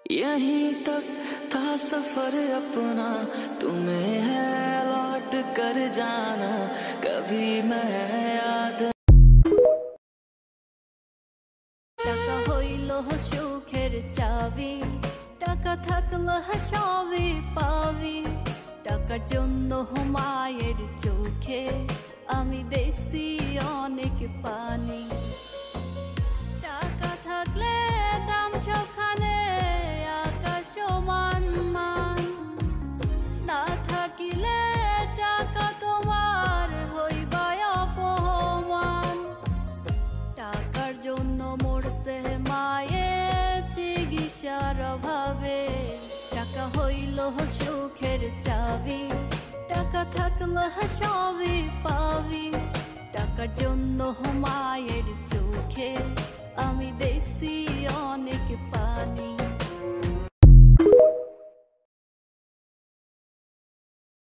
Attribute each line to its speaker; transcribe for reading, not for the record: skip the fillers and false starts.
Speaker 1: यहीं तक था सफर अपना, तुम्हें है लौट कर जाना, कभी मैं याद।
Speaker 2: টাকা হইল সুখের চাবি, টাকা থাকলে সবই পাবি। টাকার জন্য মায়ের চোখে আমি দেখছি অনেক পানি। টাকা থাকলে দাম সবখানে আকাশ সমান মান, না থাকিলে টাকা তোমার হইবা অপমান। টাকার জন্য মরছে মায়ে চিকিৎসার অভাবে। টাকা হইল সুখের চাবি, টাকা থাকলে সবই পাবি। টাকার জন্য মায়ের চোখে আমি দেখছি অনেক পানি।